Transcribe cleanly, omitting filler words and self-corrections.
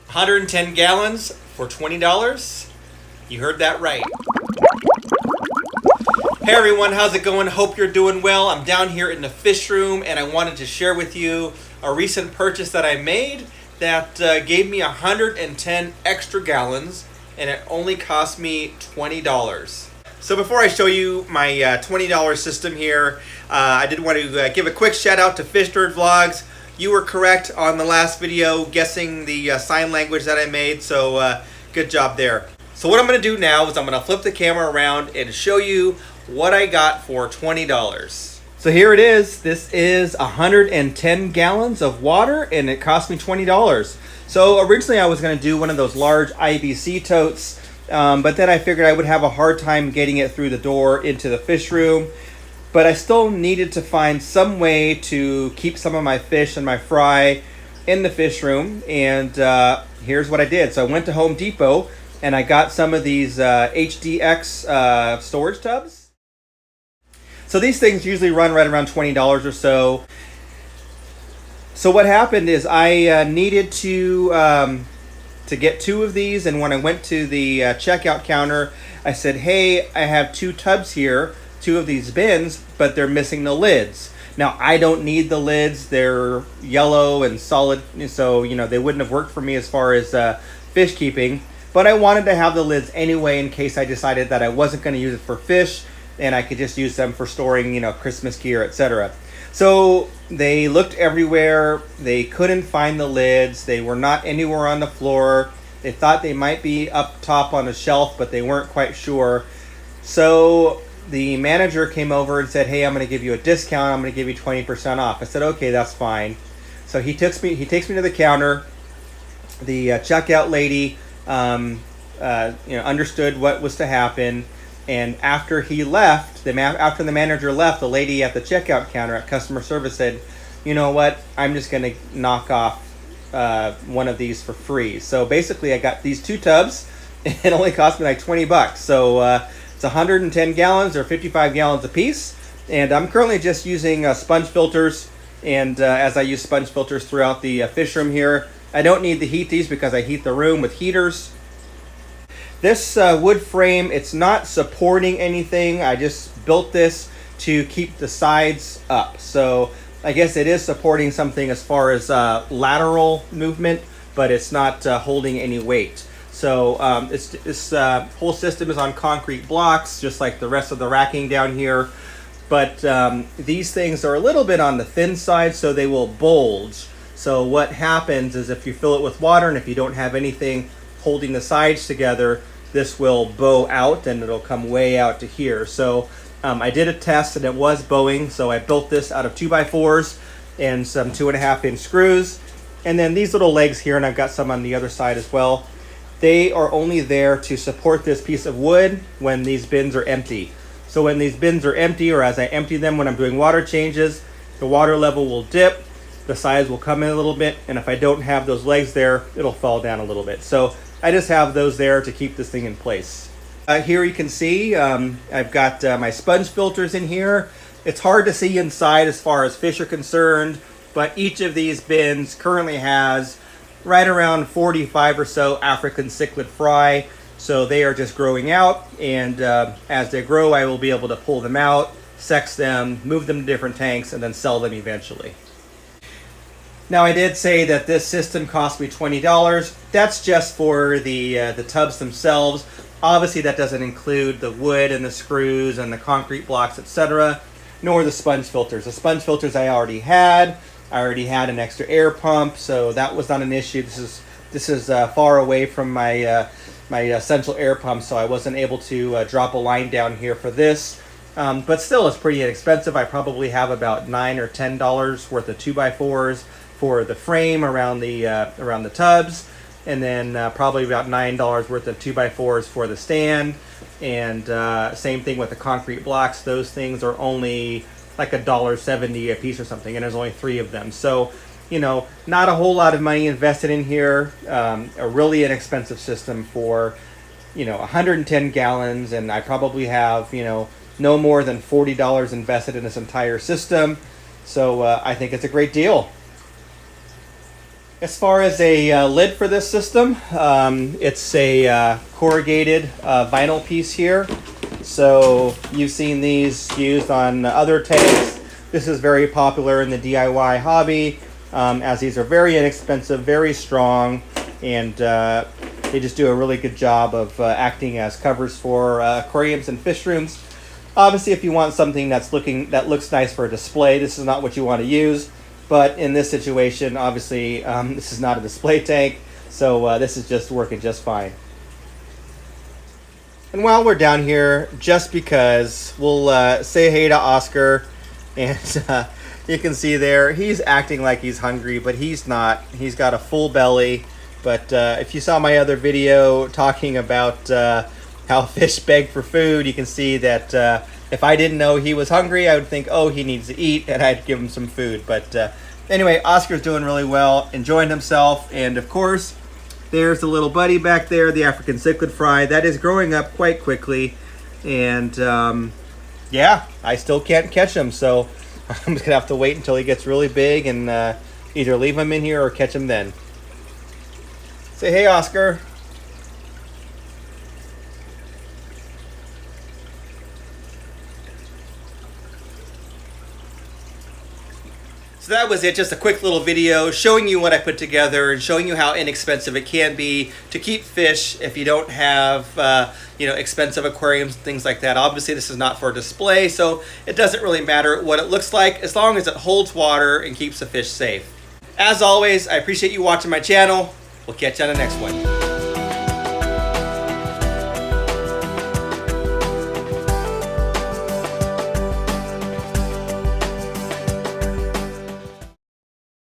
110 gallons for $20. You heard that right. Hey everyone, how's it going? Hope you're doing well. I'm down here in the fish room and I wanted to share with you a recent purchase that I made that gave me 110 extra gallons and it only cost me $20. So before I show you my $20 system here, I did want to give a quick shout out to Fish Nerd Vlogs. You were correct on the last video guessing the sign language that I made, so good job there. So what I'm going to do now is I'm going to flip the camera around and show you what I got for $20. So here it is. This is 110 gallons of water and it cost me $20. So originally I was going to do one of those large IBC totes, but then I figured I would have a hard time getting it through the door into the fish room. But I still needed to find some way to keep some of my fish and my fry in the fish room. And here's what I did. So I went to Home Depot and I got some of these Hdx storage tubs. So these things usually run right around $20 or so. So what happened is I needed to get two of these. And when I went to the checkout counter, I said, hey, I have two tubs here. Two of these bins, but they're missing the lids. Now I don't need the lids. They're yellow and solid, so they wouldn't have worked for me as far as fish keeping, but I wanted to have the lids anyway in case I decided that I wasn't going to use it for fish and I could just use them for storing Christmas gear, etc. So they looked everywhere. They couldn't find the lids. They were not anywhere on the floor. They thought they might be up top on a shelf, but they weren't quite sure. So the manager came over and said, hey, I'm going to give you a discount. I'm going to give you 20% off. I said, okay, that's fine. So he takes me to the counter. The checkout lady understood what was to happen. And after he left, after the manager left, the lady at the checkout counter at customer service said, you know what, I'm just going to knock off one of these for free. So basically I got these two tubs. It only cost me like $20. So it's 110 gallons or 55 gallons a piece, and I'm currently just using sponge filters, and as I use sponge filters throughout the fish room here, I don't need to heat these because I heat the room with heaters. This wood frame, it's not supporting anything. I just built this to keep the sides up, so I guess it is supporting something as far as lateral movement, but it's not holding any weight. So this whole system is on concrete blocks, just like the rest of the racking down here. But these things are a little bit on the thin side, so they will bulge. So what happens is if you fill it with water and if you don't have anything holding the sides together, this will bow out and it'll come way out to here. So I did a test and it was bowing. So I built this out of 2x4s and some 2.5-inch screws. And then these little legs here, and I've got some on the other side as well. They are only there to support this piece of wood when these bins are empty. So when these bins are empty, or as I empty them when I'm doing water changes, the water level will dip, the sides will come in a little bit, and if I don't have those legs there, it'll fall down a little bit. So I just have those there to keep this thing in place. Here you can see I've got my sponge filters in here. It's hard to see inside as far as fish are concerned, but each of these bins currently has right around 45 or so African cichlid fry. So they are just growing out, and as they grow, I will be able to pull them out, sex them, move them to different tanks, and then sell them eventually. Now I did say that this system cost me $20. That's just for the tubs themselves. Obviously that doesn't include the wood and the screws and the concrete blocks, etc., nor the sponge filters. The sponge filters I already had. I already had an extra air pump, so that was not an issue. This is far away from my central air pump, so I wasn't able to drop a line down here for this. But still, it's pretty inexpensive. I probably have about $9 or $10 worth of 2x4s for the frame around the tubs, and then probably about $9 worth of 2x4s for the stand. And same thing with the concrete blocks. Those things are only like $1.70 a piece or something, and there's only 3 of them. So, not a whole lot of money invested in here. A really inexpensive system for, 110 gallons, and I probably have, no more than $40 invested in this entire system. So I think it's a great deal. As far as a lid for this system, it's a corrugated vinyl piece here. So you've seen these used on other tanks. This is very popular in the DIY hobby, as these are very inexpensive, very strong, and they just do a really good job of acting as covers for aquariums and fish rooms. Obviously, if you want something that looks nice for a display, this is not what you want to use. But in this situation, obviously, this is not a display tank, so this is just working just fine. And while we're down here, just because, we'll say hey to Oscar, and you can see there, he's acting like he's hungry, but he's not. He's got a full belly. But if you saw my other video talking about how fish beg for food, you can see that if I didn't know he was hungry, I would think, oh, he needs to eat, and I'd give him some food. But anyway, Oscar's doing really well, enjoying himself, and of course, there's the little buddy back there, the African cichlid fry. That is growing up quite quickly, and yeah, I still can't catch him, so I'm just gonna have to wait until he gets really big and either leave him in here or catch him then. Say hey, Oscar. So that was it, just a quick little video showing you what I put together and showing you how inexpensive it can be to keep fish if you don't have expensive aquariums and things like that. Obviously this is not for display, so it doesn't really matter what it looks like as long as it holds water and keeps the fish safe. As always, I appreciate you watching my channel. We'll catch you on the next one.